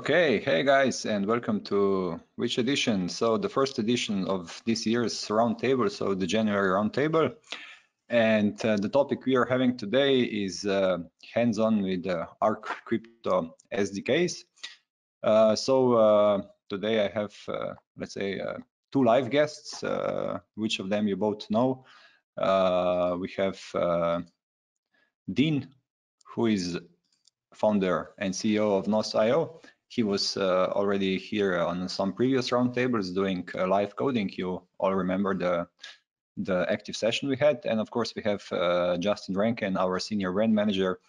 Okay, hey guys, and welcome to which edition? So the first edition of this year's roundtable, so the January roundtable. And the topic we are having today is hands-on with ARK Crypto SDKs. Today I have, let's say, two live guests, which of them you both know. We have Dean, who is founder and CEO of Nos.io. He was already here on some previous roundtables doing live coding. You all remember the active session we had. And of course, we have Justin Rankin, our senior brand manager,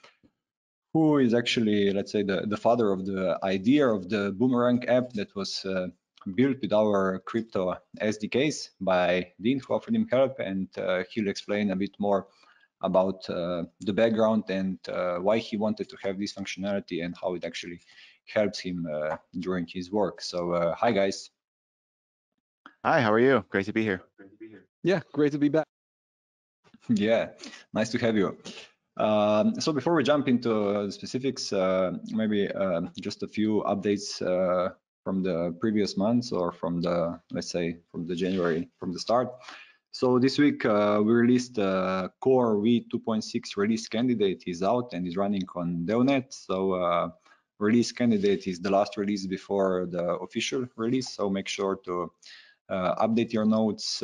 who is actually, let's say, the father of the idea of the Boomerang app that was built with our crypto SDKs by Dean, who offered him help. And he'll explain a bit more about the background and why he wanted to have this functionality and how it actually helps him during his work. So hi guys. Hi, how are you? Great to be here. Yeah, great to be back. Yeah, nice to have you. So before we jump into the specifics, maybe just a few updates from the previous months or from the, let's say, from the January, from the start. So this week we released Core v2.6 release candidate is out and is running on DevNet. So release candidate is the last release before the official release. So make sure to update your nodes,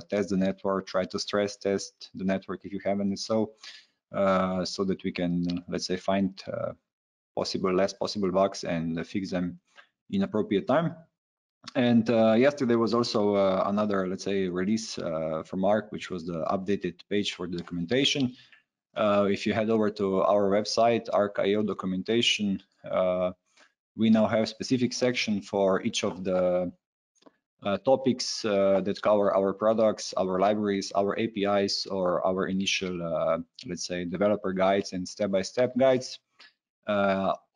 test the network, try to stress test the network if you haven't, so that we can, let's say, find less possible bugs and fix them in appropriate time. And yesterday was also another, let's say, release from ARK, which was the updated page for the documentation. If you head over to our website, ARK.io documentation, we now have a specific section for each of the topics that cover our products, our libraries, our APIs, or our initial, let's say, developer guides and step-by-step guides.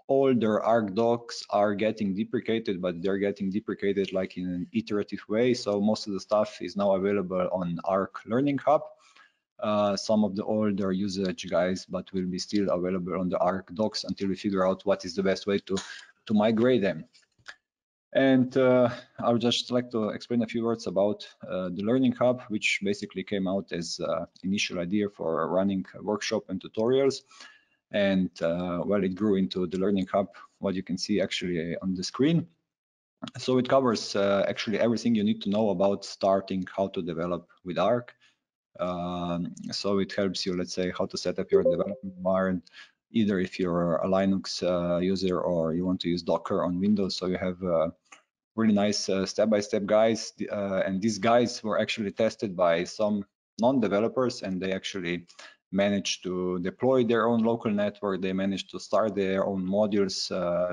Older ARK docs are getting deprecated, but they're getting deprecated like in an iterative way. So most of the stuff is now available on ARK Learning Hub. Some of the older usage guides, but will be still available on the ARK docs until we figure out what is the best way to migrate them. And I would just like to explain a few words about the Learning Hub, which basically came out as initial idea for running a workshop and tutorials. And well, it grew into the Learning Hub, what you can see actually on the screen. So it covers actually everything you need to know about starting how to develop with ARK. So it helps you, let's say, how to set up your development environment, either if you're a Linux user or you want to use Docker on Windows. So you have really nice step-by-step guides. And these guides were actually tested by some non-developers, and they actually managed to deploy their own local network. They managed to start their own modules,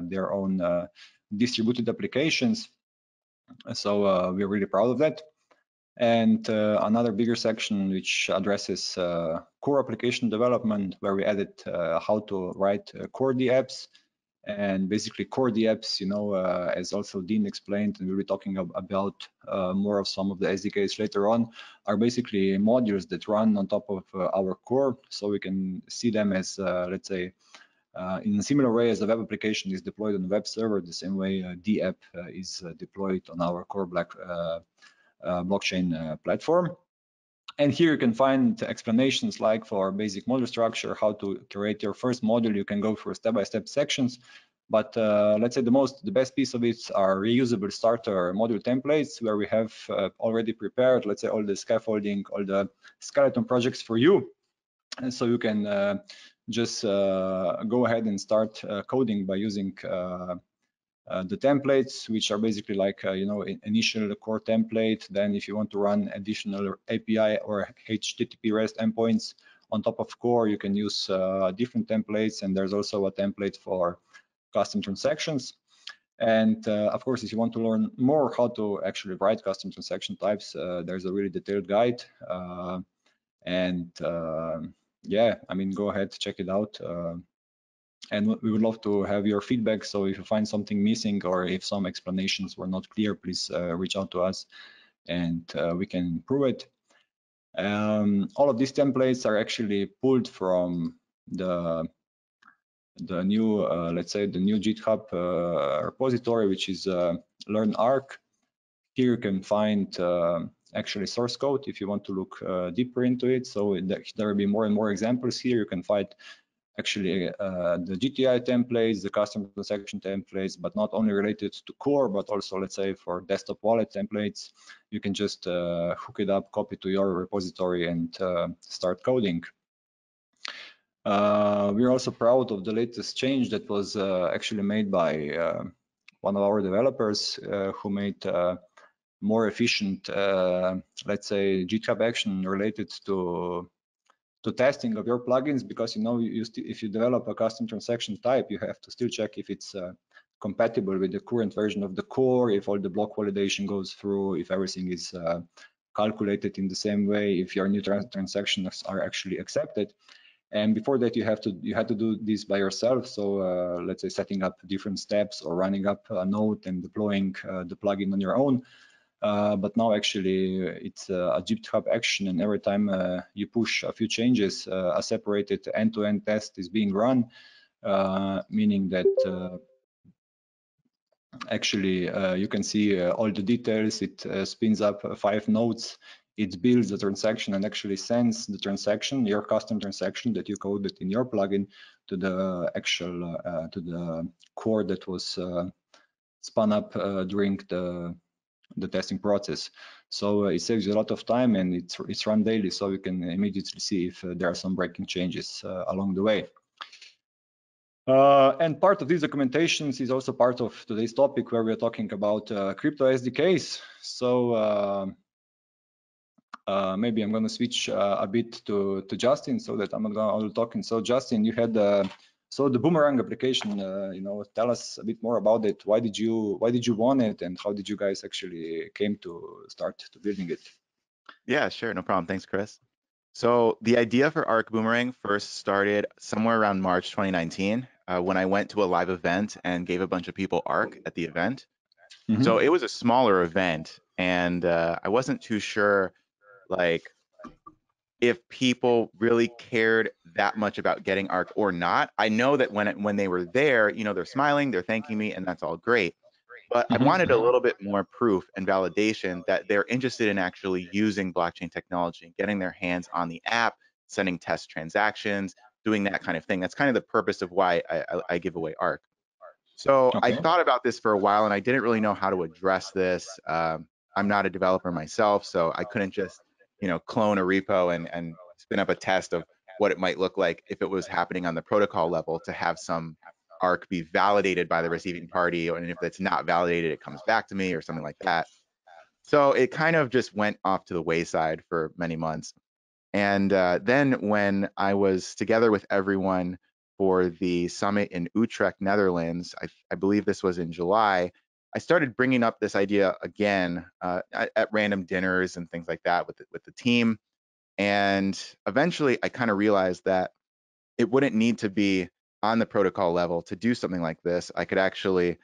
their own distributed applications. So we're really proud of that. And another bigger section which addresses core application development, where we added how to write core D apps. And basically core D apps, you know, as also Dean explained, and we'll be talking about more of some of the SDKs later on, are basically modules that run on top of our core. So we can see them as, let's say, in a similar way as a web application is deployed on the web server, the same way D app is deployed on our core blockchain platform. And here you can find explanations like for basic module structure, how to create your first module. You can go through step-by-step sections, but let's say the best piece of it are reusable starter module templates, where we have already prepared, let's say, all the scaffolding, all the skeleton projects for you. And so you can just go ahead and start coding by using the templates, which are basically like, you know, initial core template. Then if you want to run additional API or HTTP REST endpoints on top of core, you can use different templates. And there's also a template for custom transactions. And of course, if you want to learn more how to actually write custom transaction types, there's a really detailed guide. Yeah, I mean, go ahead, check it out. And we would love to have your feedback. So if you find something missing or if some explanations were not clear, please reach out to us and we can improve it. All of these templates are actually pulled from the the new, let's say, the new GitHub repository, which is Learn ARK. Here you can find actually source code if you want to look deeper into it. So there will be more and more examples here. You can find actually the GTI templates, the custom transaction templates, but not only related to core, but also, let's say, for desktop wallet templates. You can just hook it up, copy to your repository, and start coding. We're also proud of the latest change that was actually made by one of our developers who made more efficient, let's say, GitHub action related to testing of your plugins, because if you develop a custom transaction type, you have to still check if it's compatible with the current version of the core, if all the block validation goes through, if everything is calculated in the same way, if your new transactions are actually accepted. And before that, you had to do this by yourself. So let's say setting up different steps or running up a node and deploying the plugin on your own. But now actually it's a GitHub action, and every time you push a few changes, a separated end-to-end test is being run, meaning that actually you can see all the details. It spins up 5 nodes. It builds the transaction and actually sends the transaction, your custom transaction that you coded in your plugin, to the actual to the core that was spun up during the testing process. So it saves you a lot of time, and it's run daily, so you can immediately see if there are some breaking changes along the way. And part of these documentations is also part of today's topic, where we're talking about crypto SDKs. So maybe I'm going to switch a bit to Justin, so that I'm not going to talking. So Justin, you had so the Boomerang application. Tell us a bit more about it. Why did you want it, and how did you guys actually came to start to building it? Yeah, sure, no problem. Thanks, Chris. So the idea for ARK Boomerang first started somewhere around March 2019 when I went to a live event and gave a bunch of people ARK at the event. Mm-hmm. So it was a smaller event, and I wasn't too sure, like, if people really cared that much about getting ARK or not. I know that when they were there, they're smiling, they're thanking me, and that's all great. But I wanted a little bit more proof and validation that they're interested in actually using blockchain technology, getting their hands on the app, sending test transactions, doing that kind of thing. That's kind of the purpose of why I give away ARK. So I thought about this for a while, and I didn't really know how to address this. I'm not a developer myself, so I couldn't just clone a repo and spin up a test of what it might look like if it was happening on the protocol level to have some ARK be validated by the receiving party, and if it's not validated, it comes back to me or something like that. So it kind of just went off to the wayside for many months. And then when I was together with everyone for the summit in Utrecht, Netherlands, I believe this was in July, I started bringing up this idea again at random dinners and things like that with the team. And eventually I kind of realized that it wouldn't need to be on the protocol level to do something like this. I could actually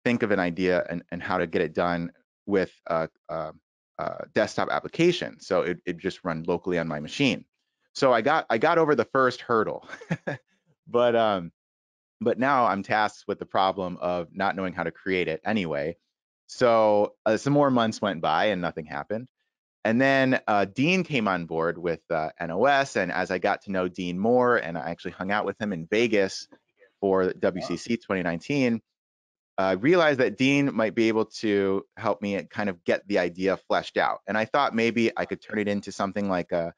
think of an idea and how to get it done with a desktop application. So it just run locally on my machine. So I got over the first hurdle, but now I'm tasked with the problem of not knowing how to create it anyway. So some more months went by and nothing happened. And then Dean came on board with NOS, and as I got to know Dean more, and I actually hung out with him in Vegas for WCC 2019, I realized that Dean might be able to help me kind of get the idea fleshed out. And I thought maybe I could turn it into something like a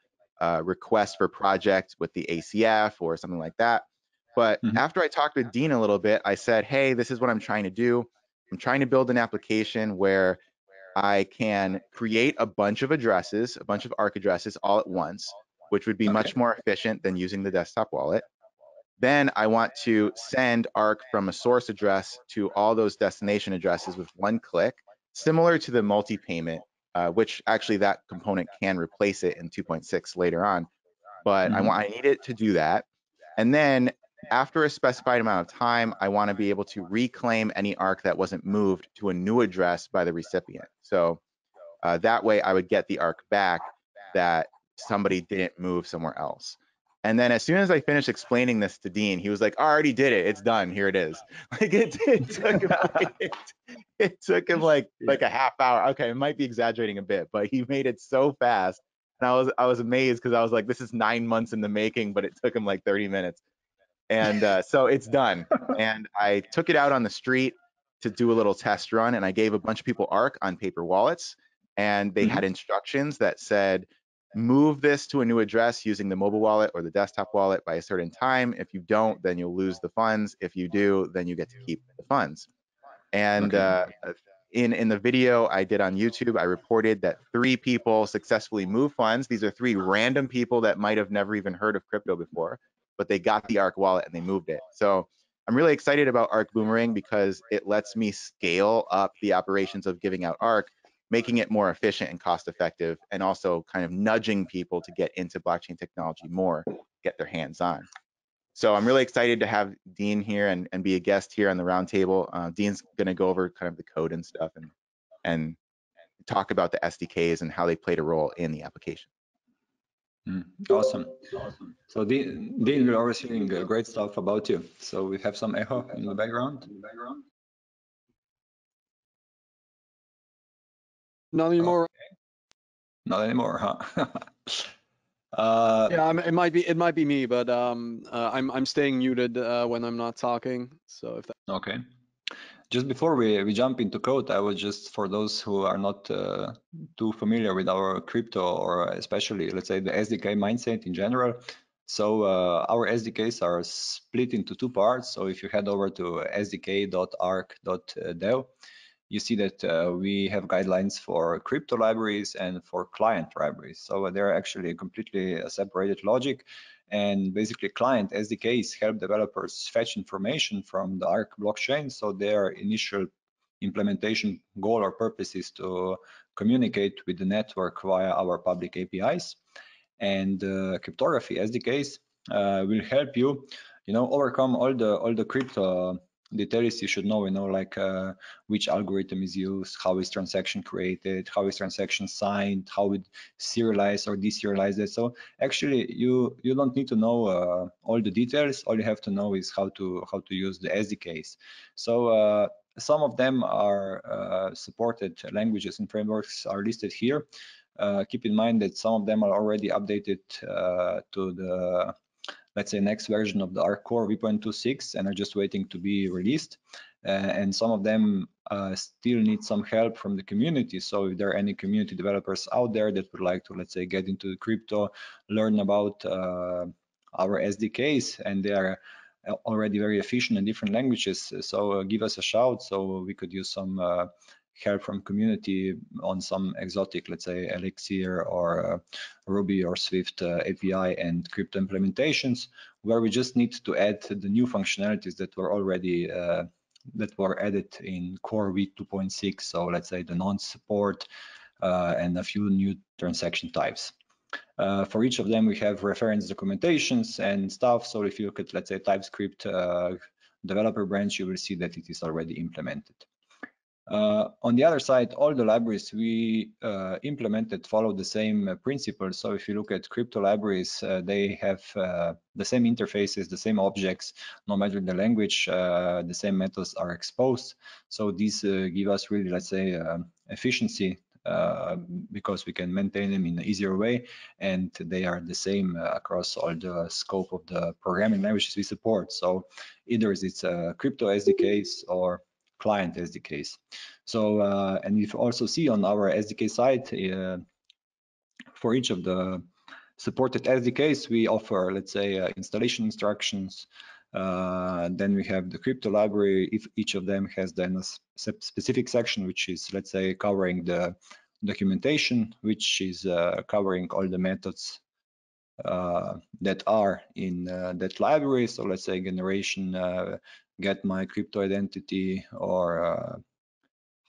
request for project with the ACF or something like that. But after I talked with Dean a little bit, I said, hey, this is what I'm trying to do. I'm trying to build an application where I can create a bunch of addresses, a bunch of ARK addresses all at once, which would be much more efficient than using the desktop wallet. Then I want to send ARK from a source address to all those destination addresses with one click, similar to the multi-payment, which actually that component can replace it in 2.6 later on. But I need it to do that. And then after a specified amount of time, I want to be able to reclaim any ARK that wasn't moved to a new address by the recipient. So that way I would get the ARK back that somebody didn't move somewhere else. And then as soon as I finished explaining this to Dean, he was like, I already did it. It's done. Here it is. Like it took him like a half hour. Okay, it might be exaggerating a bit, but he made it so fast. And I was amazed because I was like, this is 9 months in the making, but it took him like 30 minutes. And so it's done. And I took it out on the street to do a little test run, and I gave a bunch of people ARK on paper wallets, and they had instructions that said, move this to a new address using the mobile wallet or the desktop wallet by a certain time. If you don't, then you'll lose the funds. If you do, then you get to keep the funds. And in the video I did on YouTube, I reported that 3 people successfully moved funds. These are 3 random people that might have never even heard of crypto before, but they got the ARK wallet and they moved it. So I'm really excited about ARK Boomerang because it lets me scale up the operations of giving out ARK, making it more efficient and cost effective, and also kind of nudging people to get into blockchain technology more, get their hands on. So I'm really excited to have Dean here and be a guest here on the roundtable. Dean's going to go over kind of the code and stuff and talk about the SDKs and how they played a role in the application. Awesome. So Dean, we're always hearing great stuff about you. So we have some echo in the background. Not anymore. Okay. Not anymore, huh? Yeah, it might be me, but I'm staying muted when I'm not talking. So if that... Okay. Just before we jump into code, I was just, for those who are not too familiar with our crypto, or especially, let's say, the SDK mindset in general. So our SDKs are split into 2 parts. So if you head over to sdk.ark.dev, you see that we have guidelines for crypto libraries and for client libraries. So they're actually completely separated logic. And basically, client SDKs help developers fetch information from the ARK blockchain. So their initial implementation goal or purpose is to communicate with the network via our public APIs. And cryptography SDKs will help you, overcome all the crypto details you should know, like which algorithm is used, how is transaction created, how is transaction signed, how it serialize or deserialize it. So actually, you don't need to know all the details. All you have to know is how to use the SDKs. So some of them are supported languages and frameworks are listed here. Keep in mind that some of them are already updated to the, let's say, next version of the ARK Core v.26 and are just waiting to be released. And some of them still need some help from the community. So if there are any community developers out there that would like to, let's say, get into crypto, learn about our SDKs, and they are already very efficient in different languages, so give us a shout so we could use some help from community on some exotic, let's say, Elixir or Ruby or Swift API and crypto implementations, where we just need to add the new functionalities that were already that were added in Core v.2.6. So let's say the non-support and a few new transaction types. For each of them, we have reference documentations and stuff. So if you look at, let's say, TypeScript developer branch, you will see that it is already implemented. On the other side, all the libraries we implemented follow the same principles. So if you look at crypto libraries, they have the same interfaces, the same objects, no matter the language, the same methods are exposed. So these give us really, let's say, efficiency because we can maintain them in an easier way, and they are the same across all the scope of the programming languages we support. So either it's crypto SDKs or client SDKs. So, and you also see on our SDK side, for each of the supported SDKs, we offer, let's say, installation instructions. Then we have the crypto library. If each of them has then a specific section, which is, let's say, covering the documentation, which is covering all the methods that are in that library. So let's say generation, get my crypto identity, or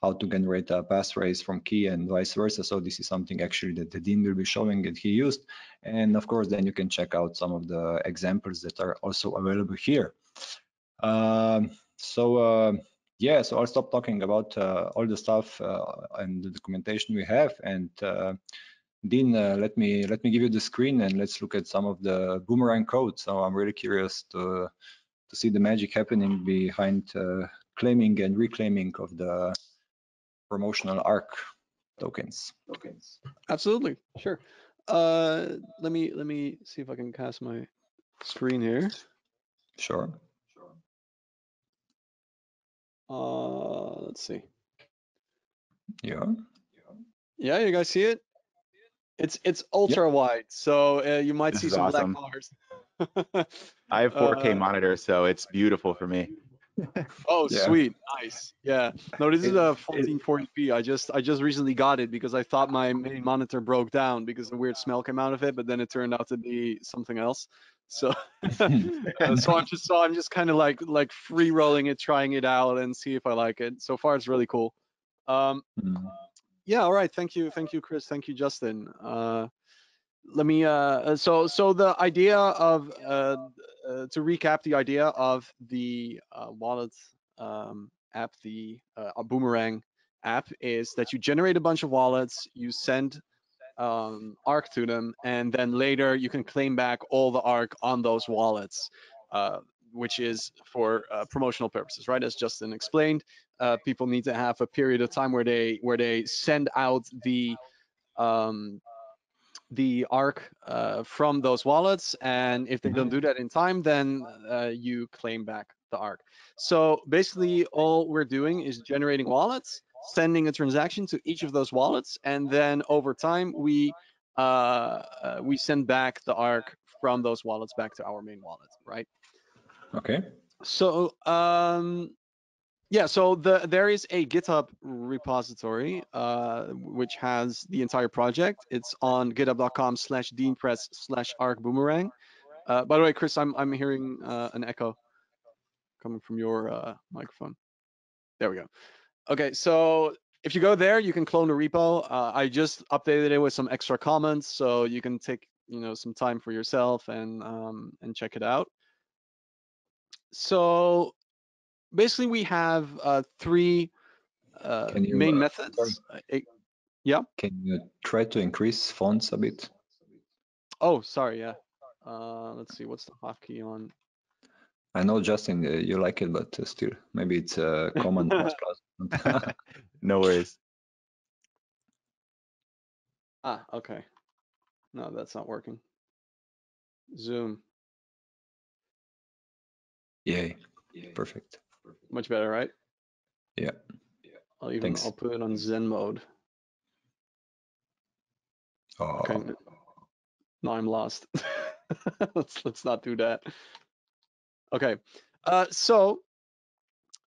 how to generate a passphrase from key and vice versa. So this is something actually that the Dean will be showing that he used. And of course, then you can check out some of the examples that are also available here. Yeah, so I'll stop talking about all the stuff and the documentation we have, and Dean, let me give you the screen and let's look at some of the Boomerang code. So I'm really curious to see the magic happening behind claiming and reclaiming of the promotional ARK tokens. Absolutely, sure. Let me see if I can cast my screen here. Sure. Let's see. Yeah. Yeah, you guys see it? It's ultra wide, so you might This see is some awesome. black bars. I have 4K monitor, so it's beautiful for me. Oh, Yeah. sweet, nice. Yeah. No, this is a 1440p. I just recently got it because I thought my main monitor broke down because a weird smell came out of it, but then it turned out to be something else. So, so I'm just kind of like free rolling it, trying it out, and see if I like it. So far, it's really cool. Yeah. All right. Thank you, Chris. Thank you, Justin. Let me so the idea of to recap the idea of the wallet app, the Boomerang app, is that you generate a bunch of wallets, you send ARK to them, and then later you can claim back all the ARK on those wallets, which is for promotional purposes, right? As Justin explained, people need to have a period of time where they send out the ARK from those wallets, and if they don't do that in time, then you claim back the ARK. So basically, all we're doing is generating wallets, sending a transaction to each of those wallets, and then over time we send back the ARK from those wallets back to our main wallet, right? Okay. So yeah, so there is a GitHub repository which has the entire project. It's on github.com/deanpress/ARKBoomerang. By the way, Chris, I'm hearing an echo coming from your microphone. There we go. Okay, so if you go there, you can clone the repo. I just updated it with some extra comments, so you can take some time for yourself and check it out. So basically, we have three main methods. Yeah. Can you try to increase fonts a bit? Oh, sorry. Yeah. Let's see. What's the hotkey on? I know, Justin, you like it, but still, maybe it's a command plus. No worries. Okay. No, that's not working. Zoom. Yay. Perfect. Much better, right? Yeah. I'll put it on Zen mode. Oh. Okay. No, I'm lost. let's not do that. Okay. So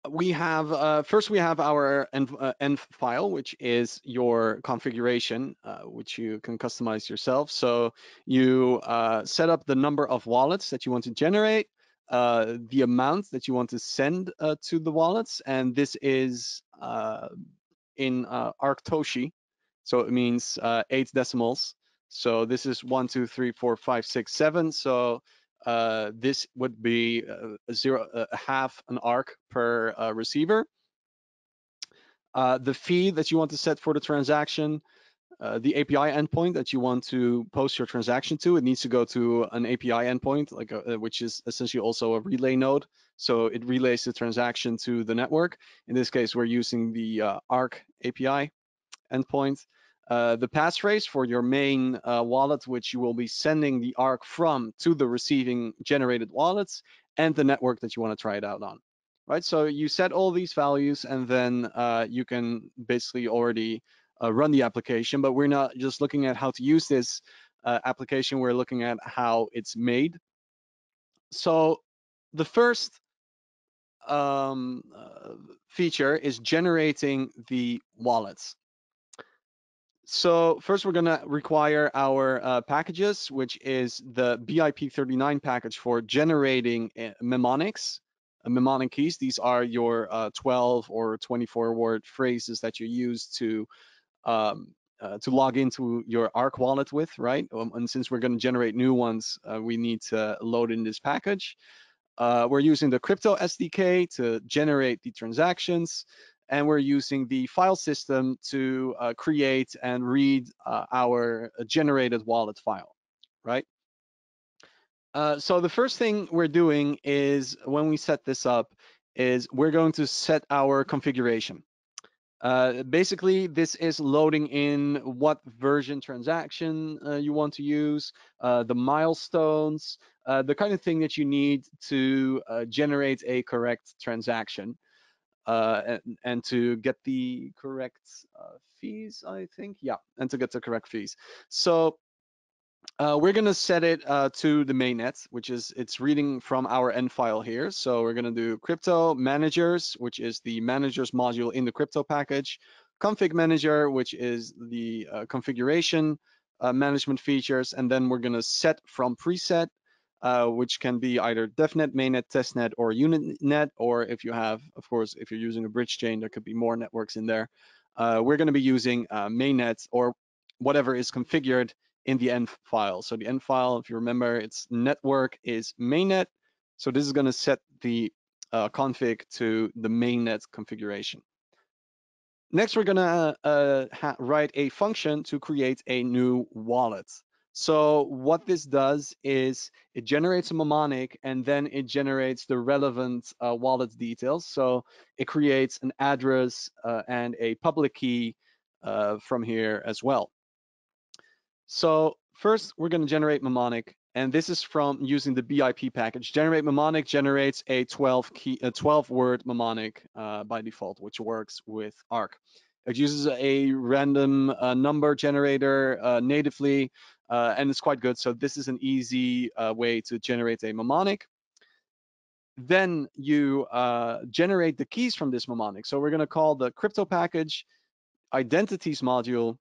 we have first we have our env file, which is your configuration, which you can customize yourself. So you set up the number of wallets that you want to generate, the amount that you want to send to the wallets, and this is in ARK Toshi, so it means 8 decimals. So this is 1, 2, 3, 4, 5, 6, 7. So this would be half an ARK per receiver. The fee that you want to set for the transaction, the API endpoint that you want to post your transaction to, it needs to go to an API endpoint, like which is essentially also a relay node. So it relays the transaction to the network. In this case, we're using the ARK API endpoint. The passphrase for your main wallet, which you will be sending the ARK from to the receiving generated wallets, and the network that you want to try it out on. Right, so you set all these values, and then you can basically already run the application, but we're not just looking at how to use this application, we're looking at how it's made. So the first feature is generating the wallets. So first we're gonna require our packages, which is the BIP39 package for generating mnemonics. Mnemonic keys, these are your 12 or 24 word phrases that you use to log into your ARK wallet with, right? And since we're gonna generate new ones, we need to load in this package. We're using the crypto SDK to generate the transactions. and we're using the file system to create and read our generated wallet file, right? So the first thing we're doing is, when we set this up, is we're going to set our configuration. Basically, this is loading in what version transaction you want to use, the milestones, the kind of thing that you need to generate a correct transaction, and to get the correct fees, I think. Yeah, and to get the correct fees. So we're going to set it to the mainnet, which is, it's reading from our end file here. So we're going to do crypto managers, which is the managers module in the crypto package, config manager, which is the configuration management features, and then we're going to set from preset, which can be either devnet, mainnet, testnet, or unitnet, or if you have, of course, if you're using a bridge chain, there could be more networks in there. We're going to be using mainnet, or whatever is configured in the end file. So the end file, if you remember, its network is mainnet. So this is going to set the config to the mainnet configuration. Next, we're going to write a function to create a new wallet. So what this does is it generates a mnemonic, and then it generates the relevant wallet details. So it creates an address and a public key from here as well. So first, we're going to generate mnemonic, and this is from using the BIP package. Generate mnemonic generates a 12-word mnemonic by default, which works with ARK. It uses a random number generator natively, and it's quite good. So this is an easy way to generate a mnemonic. Then you generate the keys from this mnemonic. So we're going to call the crypto package identities module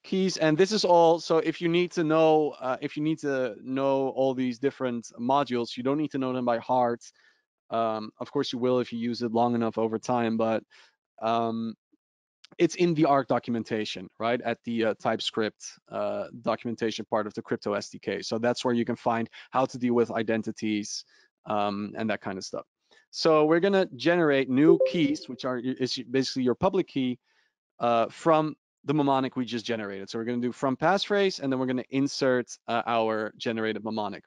keys, and this is all. So if you need to know all these different modules, you don't need to know them by heart. Of course you will if you use it long enough over time, but it's in the ARK documentation, right, at the TypeScript documentation part of the Crypto SDK. So that's where you can find how to deal with identities and that kind of stuff. So we're going to generate new keys, which is basically your public key from the mnemonic we just generated. So we're going to do from passphrase, and then we're going to insert our generated mnemonic.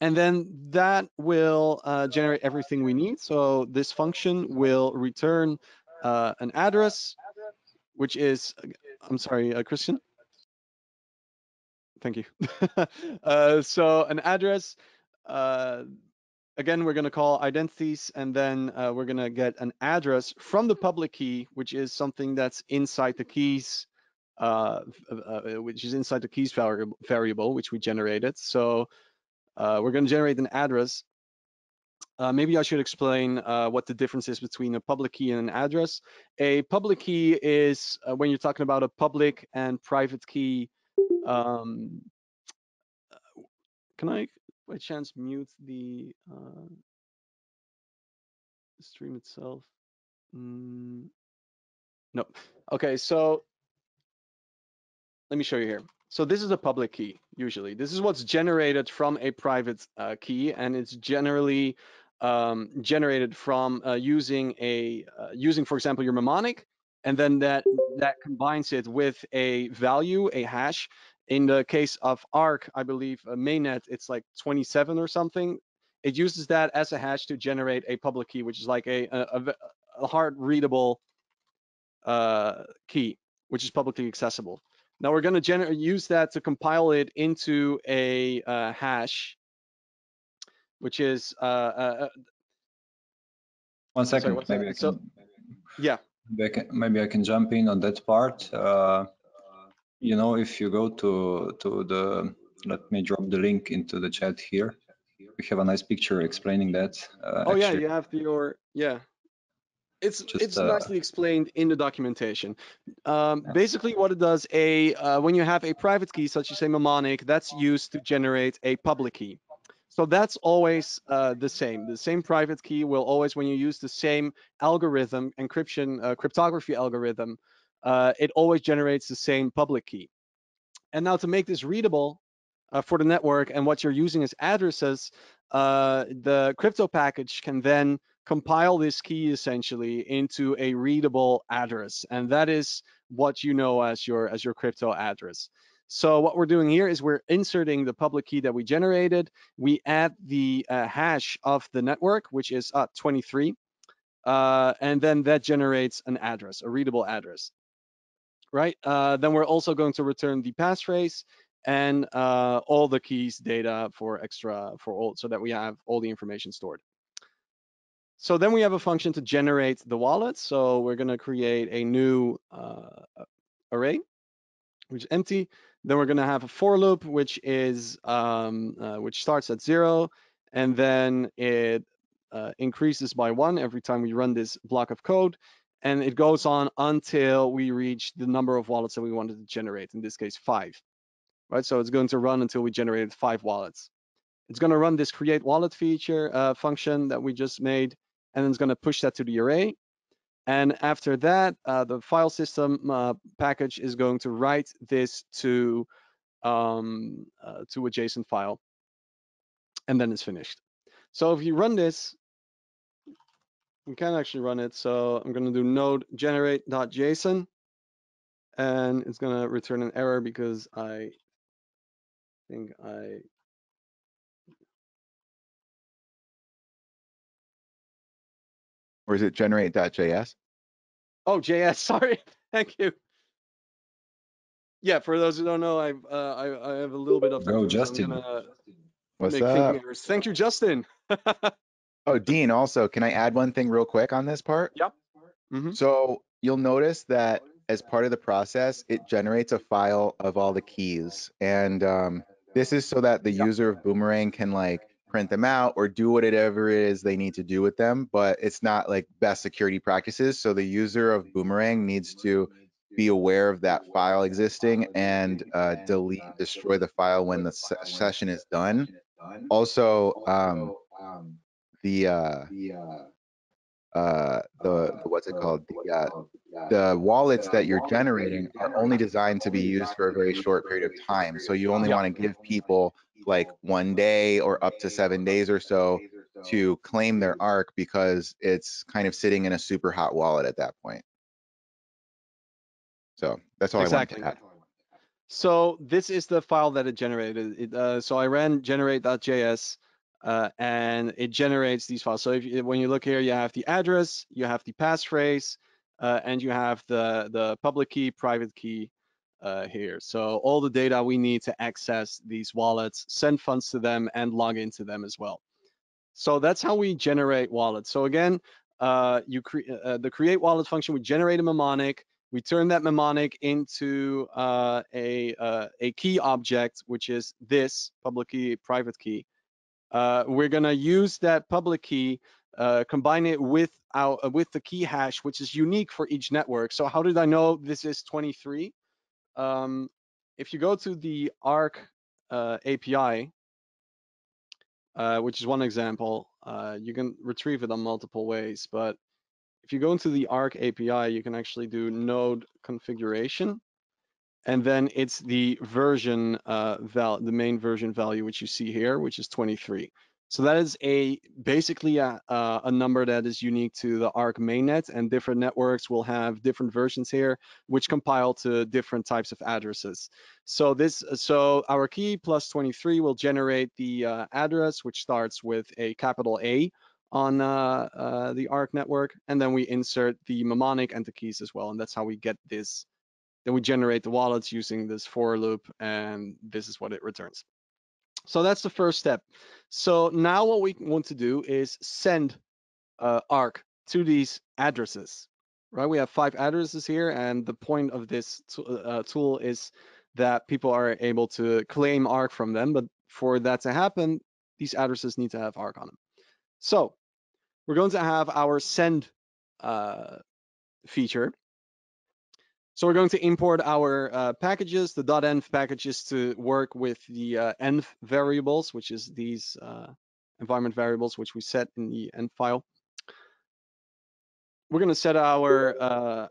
And then that will generate everything we need. So this function will return an address, which is, I'm sorry, Kristjan? Thank you. So an address, again, we're going to call identities, and then we're going to get an address from the public key, which is something that's inside the keys, variable, which we generated. So we're going to generate an address. Maybe I should explain what the difference is between a public key and an address. A public key is when you're talking about a public and private key. Can I, by chance, mute the stream itself? No. Okay, so let me show you here. So this is a public key, usually. This is what's generated from a private key, and it's generally generated from using, for example, your mnemonic, and then that combines it with a value, a hash. In the case of ARK, I believe mainnet, it's like 27 or something. It uses that as a hash to generate a public key, which is like a hard readable key, which is publicly accessible. Now we're going to use that to compile it into a hash, which is 1 second. Sorry, maybe I can, so yeah, maybe I can jump in on that part. You know, if you go to the, let me drop the link into the chat here. We have a nice picture explaining that. Oh yeah, you have your, yeah. It's nicely explained in the documentation. Basically, what it does, when you have a private key, such as a mnemonic, that's used to generate a public key. So that's always the same. The same private key will always, when you use the same algorithm, encryption, cryptography algorithm, it always generates the same public key. And now to make this readable for the network and what you're using as addresses, the crypto package can then compile this key essentially into a readable address, and that is what you know as your crypto address. So what we're doing here is we're inserting the public key that we generated. We add the hash of the network, which is 23, and then that generates an address, a readable address, right? Then we're also going to return the passphrase and all the keys data for all, so that we have all the information stored. So then we have a function to generate the wallet. So we're going to create a new array, which is empty. Then we're going to have a for loop, which is which starts at 0, and then it increases by 1 every time we run this block of code, and it goes on until we reach the number of wallets that we wanted to generate. In this case, 5. Right. So it's going to run until we generated 5 wallets. It's going to run this create wallet feature function that we just made, and then it's going to push that to the array. And after that, the file system package is going to write this to a JSON file, and then it's finished. So if you run this, we can actually run it. So I'm going to do node generate.json, and it's going to return an error because I think Or is it generate.js? Oh, JS, sorry. Thank you. Yeah, for those who don't know, I have a little bit of Go, technical, Justin. so I'm gonna What's make up? thinking errors. Thank you, Justin. Oh, Dean, also, can I add one thing real quick on this part? Yep. Mm-hmm. So you'll notice that as part of the process, it generates a file of all the keys. And this is so that the user of Boomerang can like print them out or do whatever it is they need to do with them, but it's not like best security practices. So the user of Boomerang needs to be aware of that file existing and delete and destroy the file when the session is done. Also, the what's it called? The wallets that you're generating are only designed to be used for a very short period of time. So you only want to give people like 1 day or up to 7 days or so to claim their ARK, because it's kind of sitting in a super hot wallet at that point. So that's all Exactly. I wanted to add. So this is the file that it generated. So I ran generate.js, and it generates these files. So when you look here, you have the address, you have the passphrase, and you have the public key, private key here. So all the data we need to access these wallets, send funds to them, and log into them as well. So that's how we generate wallets. So again, the create wallet function, we generate a mnemonic. We turn that mnemonic into a key object, which is this public key, private key. We're gonna use that public key, combine it with the key hash, which is unique for each network. So how did I know this is 23? If you go to the ARK API, which is one example, you can retrieve it on multiple ways, but if you go into the ARK API, you can actually do node configuration, and then it's the version the main version value, which you see here, which is 23. So that is basically a number that is unique to the ARK mainnet, and different networks will have different versions here, which compile to different types of addresses. So our key plus 23 will generate the address, which starts with a capital A on the ARK network, and then we insert the mnemonic and the keys as well, and that's how we get this. Then we generate the wallets using this for loop, and this is what it returns. So that's the first step. So now what we want to do is send ARK to these addresses, right? We have 5 addresses here, and the point of this tool is that people are able to claim ARK from them. But for that to happen, these addresses need to have ARK on them. So we're going to have our send feature. So we're going to import our packages, the .env packages, to work with the env variables, which is these environment variables, which we set in the env file. We're going to set our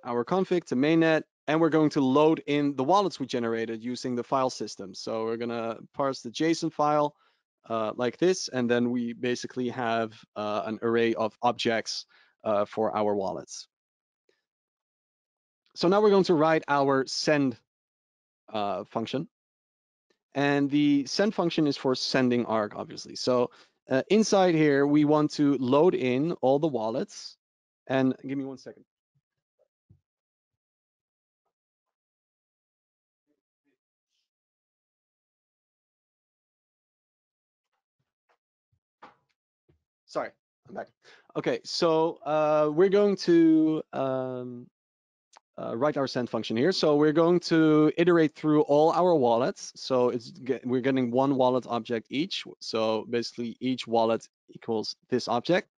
config to mainnet, and we're going to load in the wallets we generated using the file system. So we're going to parse the JSON file, like this, and then we basically have an array of objects for our wallets. So now we're going to write our send function. And the send function is for sending ARK, obviously. So inside here, we want to load in all the wallets. And give me 1 second. Sorry, I'm back. Okay, so we're going to write our send function here. So we're going to iterate through all our wallets. So we're getting one wallet object each. So basically each wallet equals this object.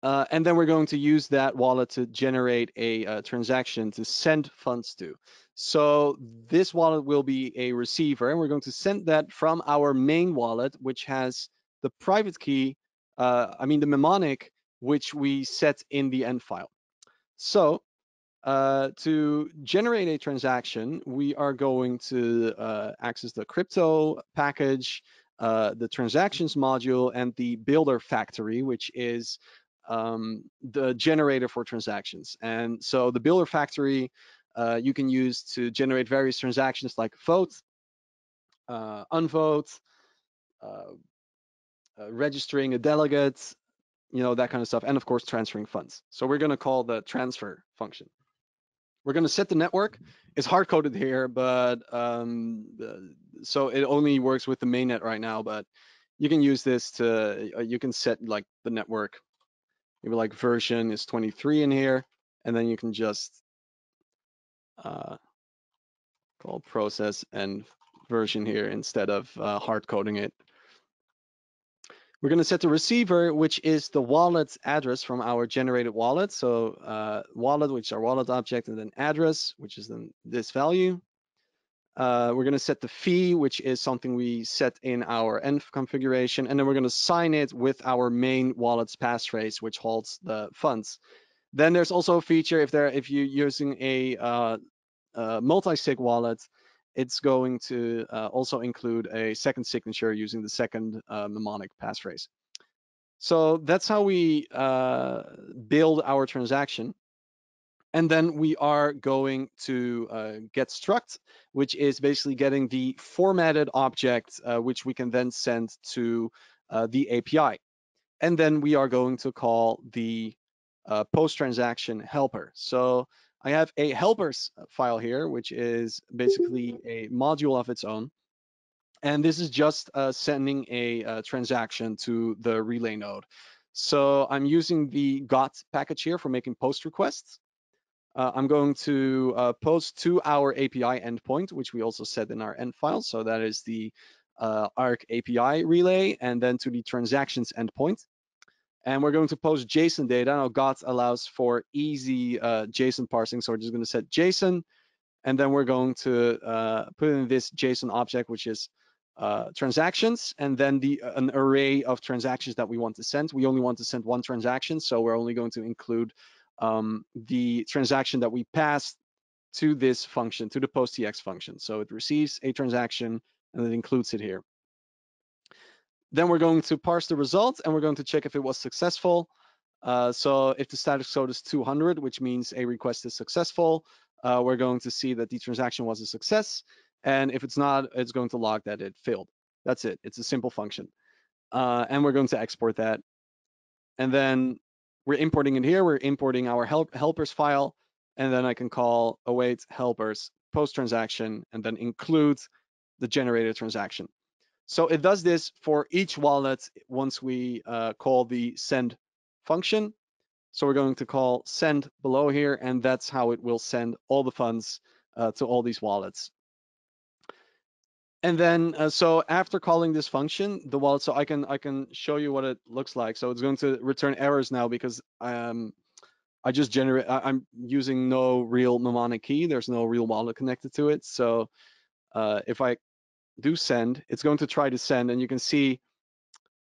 And then we're going to use that wallet to generate a transaction to send funds to. So this wallet will be a receiver, and we're going to send that from our main wallet, which has the private key, the mnemonic, which we set in the end file. So to generate a transaction, we are going to access the crypto package, the transactions module, and the builder factory, which is the generator for transactions. And so the builder factory you can use to generate various transactions like vote, unvote, registering a delegate, that kind of stuff, and of course transferring funds. So we're going to call the transfer function. We're going to set the network. It's hard-coded here, but so it only works with the mainnet right now, but you can use this to, you can set like the network. Maybe like version is 23 in here, and then you can just call process and version here instead of hard-coding it. We're going to set the receiver, which is the wallet's address from our generated wallet. So wallet, which is our wallet object, and then address, which is then this value. We're going to set the fee, which is something we set in our env configuration, and then we're going to sign it with our main wallet's passphrase, which holds the funds. Then there's also a feature if you're using a multi-sig wallet, it's going to also include a second signature using the second mnemonic passphrase. So that's how we build our transaction. And then we are going to get struct, which is basically getting the formatted object, which we can then send to the API. And then we are going to call the post-transaction helper. So I have a helpers file here, which is basically a module of its own. And this is just sending a transaction to the relay node. So I'm using the GOT package here for making post requests. I'm going to post to our API endpoint, which we also set in our end file. So that is the ARK API relay, and then to the transactions endpoint. And we're going to post JSON data. Now GOT allows for easy JSON parsing. So we're just going to set JSON, and then we're going to put in this JSON object, which is transactions, and then an array of transactions that we want to send. We only want to send one transaction, so we're only going to include the transaction that we passed to this function, to the posttx function. So it receives a transaction and it includes it here. Then we're going to parse the result, and we're going to check if it was successful. So if the status code is 200, which means a request is successful, we're going to see that the transaction was a success. And if it's not, it's going to log that it failed. That's it. It's a simple function. And we're going to export that. And then we're importing it here. We're importing our helpers file. And then I can call await helpers post transaction and then include the generated transaction. So it does this for each wallet once we call the send function. So we're going to call send below here, and that's how it will send all the funds to all these wallets. And then, so after calling this function, the wallet, so I can show you what it looks like. So it's going to return errors now because I'm using no real mnemonic key. There's no real wallet connected to it. So if I do send, it's going to try to send, and you can see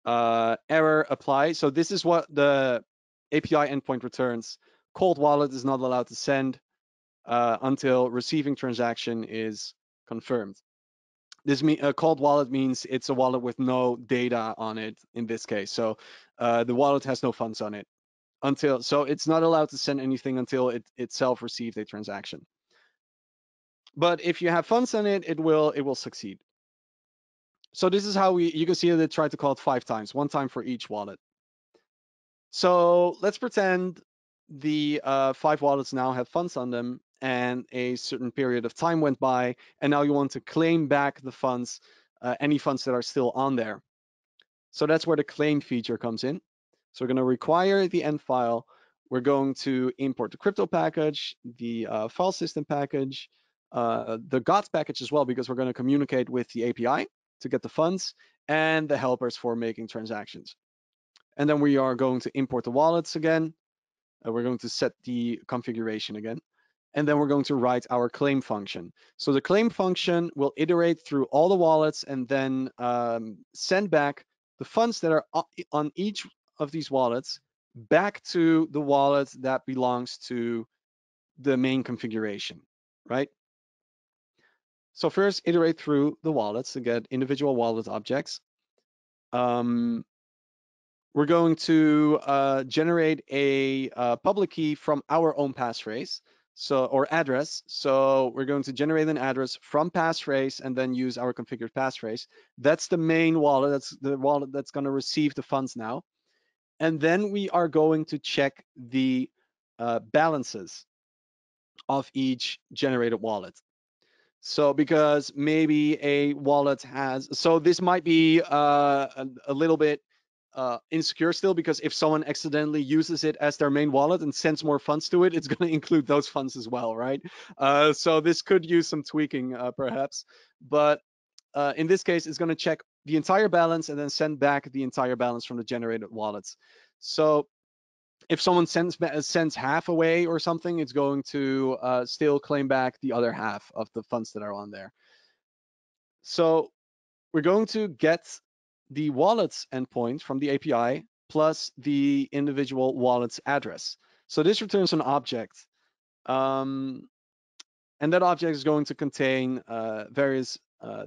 error apply. So this is what the API endpoint returns. Cold wallet is not allowed to send until receiving transaction is confirmed. This cold wallet means it's a wallet with no data on it in this case. So the wallet has no funds on it so it's not allowed to send anything until it itself received a transaction. But if you have funds on it, it will succeed. So this is how you can see that it tried to call it 5 times, 1 time for each wallet. So let's pretend the 5 wallets now have funds on them, and a certain period of time went by, and now you want to claim back the funds, any funds that are still on there. So that's where the claim feature comes in. So we're going to require the end file. We're going to import the crypto package, the file system package, the GOTS package as well, because we're going to communicate with the API to get the funds, and the helpers for making transactions. And then we are going to import the wallets again. We're going to set the configuration again. And then we're going to write our claim function. So the claim function will iterate through all the wallets and then send back the funds that are on each of these wallets back to the wallet that belongs to the main configuration, right? So first, iterate through the wallets to get individual wallet objects. We're going to generate a public key from our own passphrase, or address. So we're going to generate an address from passphrase and then use our configured passphrase. That's the main wallet. That's the wallet that's going to receive the funds now. And then we are going to check the balances of each generated wallet. So because maybe a wallet has, so this might be a little bit insecure still, because if someone accidentally uses it as their main wallet and sends more funds to it, it's going to include those funds as well, right? So this could use some tweaking perhaps, but in this case, it's going to check the entire balance and then send back the entire balance from the generated wallets. So if someone sends half away or something, it's going to still claim back the other half of the funds that are on there. So we're going to get the wallet's endpoint from the API plus the individual wallet's address. So this returns an object. And that object is going to contain various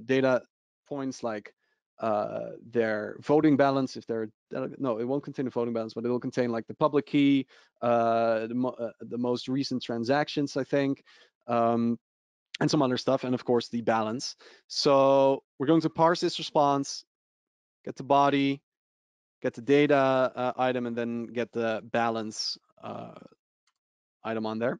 data points like their voting balance, if they're, no, it won't contain the voting balance, but it will contain like the public key, the most recent transactions, I think, and some other stuff, and of course the balance. So we're going to parse this response, get the body, get the data item, and then get the balance item on there.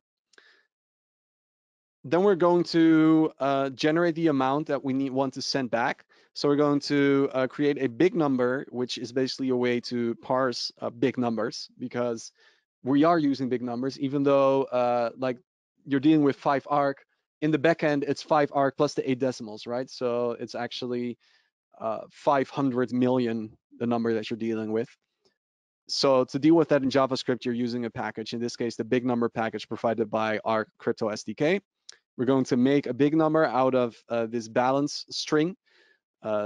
Then we're going to generate the amount that we want to send back. So we're going to create a big number, which is basically a way to parse big numbers, because we are using big numbers, even though like you're dealing with 5 ARK. In the backend, it's 5 ARK plus the 8 decimals, right? So it's actually 500 million, the number that you're dealing with. So to deal with that in JavaScript, you're using a package, in this case, the big number package provided by ARK Crypto SDK. We're going to make a big number out of this balance string.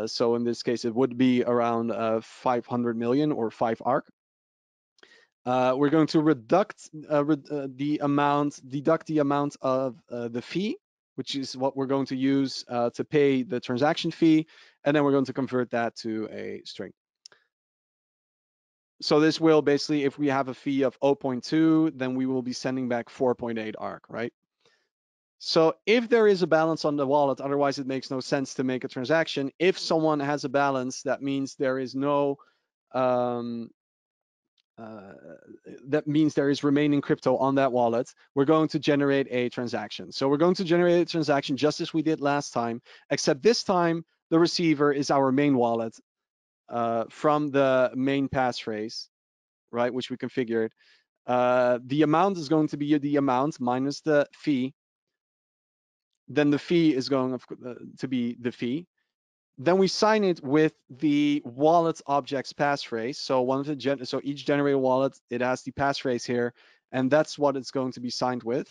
So in this case, it would be around 500 million or 5 ARK. We're going to deduct the amount of the fee, which is what we're going to use to pay the transaction fee, and then we're going to convert that to a string. So this will basically, if we have a fee of 0.2, then we will be sending back 4.8 ARK, right? So if there is a balance on the wallet, otherwise it makes no sense to make a transaction. If someone has a balance, that means there is no, that means there is remaining crypto on that wallet. We're going to generate a transaction. So we're going to generate a transaction just as we did last time, except this time the receiver is our main wallet from the main passphrase, right, which we configured. The amount is going to be the amount minus the fee. Then the fee is going to be the fee. Then we sign it with the wallet object's passphrase. So so each generated wallet, it has the passphrase here, and that's what it's going to be signed with.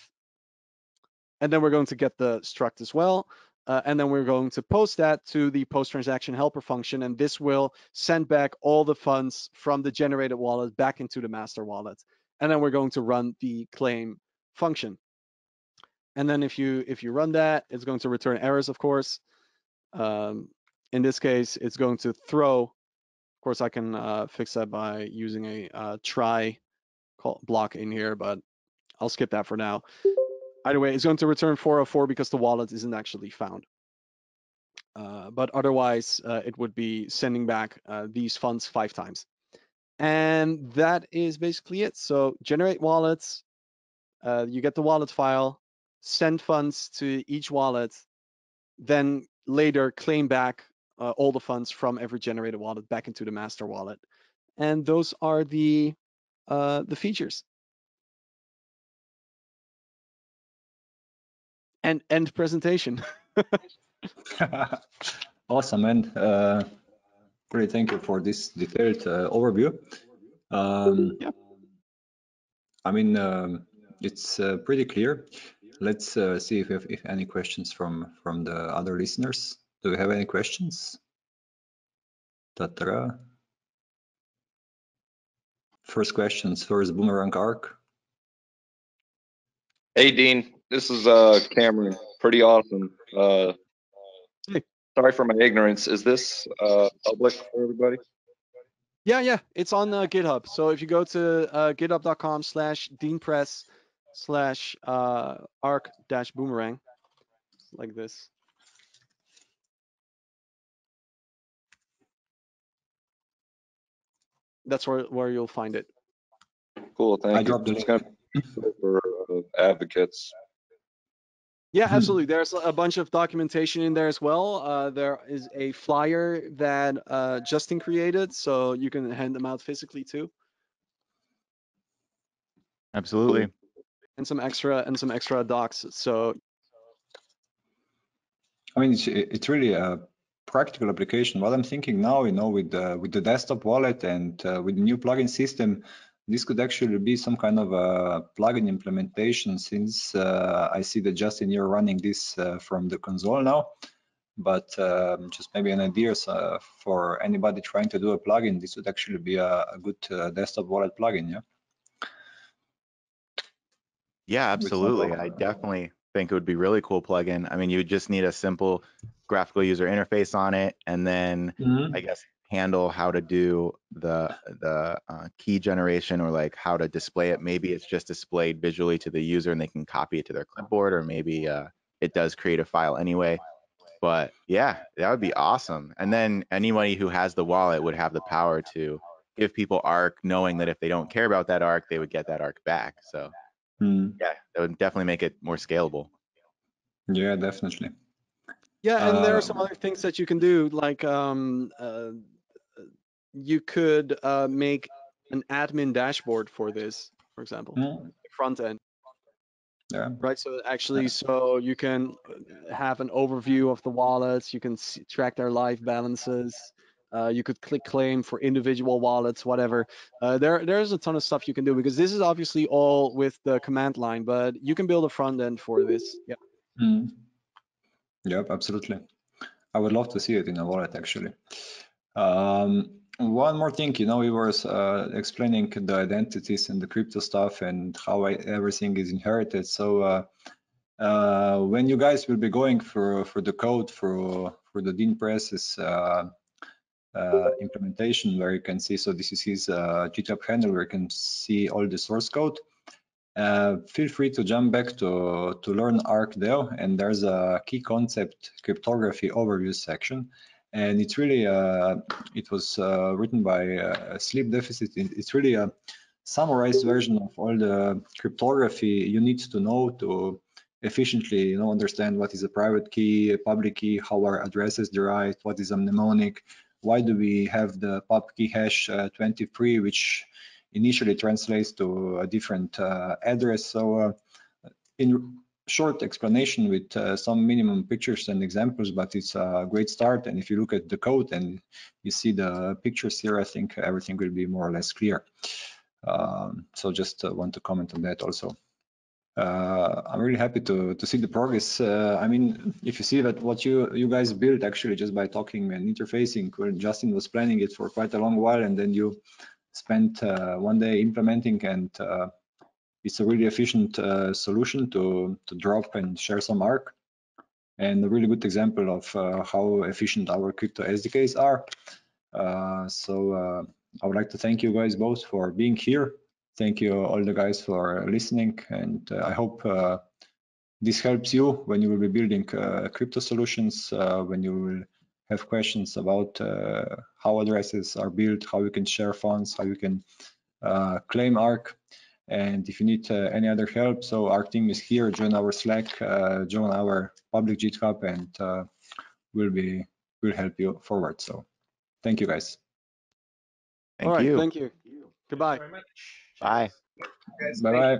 And then we're going to get the struct as well. And then we're going to post that to the post-transaction helper function, and this will send back all the funds from the generated wallet back into the master wallet. And then we're going to run the claim function. And then if you run that, it's going to return errors, of course. In this case, it's going to throw. Of course, I can fix that by using a try block in here, but I'll skip that for now. Either way, it's going to return 404 because the wallet isn't actually found. But otherwise, it would be sending back these funds 5 times. And that is basically it. So generate wallets, you get the wallet file, send funds to each wallet, then later claim back all the funds from every generated wallet back into the master wallet. And those are the features. And end presentation. Awesome, man. Really thank you for this detailed overview. Yeah. I mean, it's pretty clear. Let's see if we have any questions from the other listeners. Do we have any questions? Ta-ta. First questions. First, Boomerang ARK. Hey, Dean. This is Cameron. Pretty awesome. Hey. Sorry for my ignorance. Is this public for everybody? Yeah, it's on GitHub. So if you go to github.com/deanpress/ark-boomerang, like this. That's where you'll find it. Cool, thank you. I dropped the link. For advocates. Yeah, absolutely. There's a bunch of documentation in there as well. There is a flyer that Justin created, so you can hand them out physically too. Absolutely. And some extra docs. So I mean, it's really a practical application. What I'm thinking now, with the desktop wallet and with the new plugin system, this could actually be some kind of a plugin implementation, since I see that Justin, you're running this from the console now. But just maybe an idea for anybody trying to do a plugin, this would actually be a good desktop wallet plugin, yeah? Yeah, absolutely. I definitely think it would be really cool plugin. I mean, you just need a simple graphical user interface on it, and then I guess handle how to do the key generation, or like how to display it. Maybe it's just displayed visually to the user and they can copy it to their clipboard, or maybe it does create a file anyway. But yeah, that would be awesome. And then anybody who has the wallet would have the power to give people ARK, knowing that if they don't care about that ARK, they would get that ARK back. So yeah, that would definitely make it more scalable. Yeah, definitely. Yeah, and there are some other things that you can do, like you could make an admin dashboard for this, for example, the front end. Yeah. Right. So actually, so you can have an overview of the wallets. You can track their live balances. You could click claim for individual wallets, whatever. There's a ton of stuff you can do, because this is obviously all with the command line, but you can build a front end for this. Yeah. Yep, absolutely. I would love to see it in a wallet, actually. One more thing, we were explaining the identities and the crypto stuff and how everything is inherited. So when you guys will be going for the code for the Dean Press's implementation, where you can see, so this is his GitHub handle where you can see all the source code. Feel free to jump back to learn ARK Dev, and there's a key concept cryptography overview section. And it's really, it was written by Sleep Deficit. It's really a summarized version of all the cryptography you need to know to efficiently, understand what is a private key, a public key, how are addresses derived, what is a mnemonic, why do we have the pub key hash 23, which initially translates to a different address. So in short explanation with some minimum pictures and examples, but it's a great start. And if you look at the code and you see the pictures here, I think everything will be more or less clear. So just want to comment on that also. I'm really happy to see the progress. I mean, if you see that what you guys built actually just by talking and interfacing, where Justin was planning it for quite a long while, and then you spent one day implementing, and it's a really efficient solution to drop and share some ARK. and a really good example of how efficient our crypto SDKs are. I would like to thank you guys both for being here. Thank you all the guys for listening, and I hope this helps you when you will be building crypto solutions, when you will have questions about how addresses are built, how you can share funds, how you can claim ARK. And if you need any other help, so our team is here. Join our Slack, join our public GitHub, and we'll help you forward. So thank you guys. Thank you. Thank you. Goodbye. Bye. Bye bye.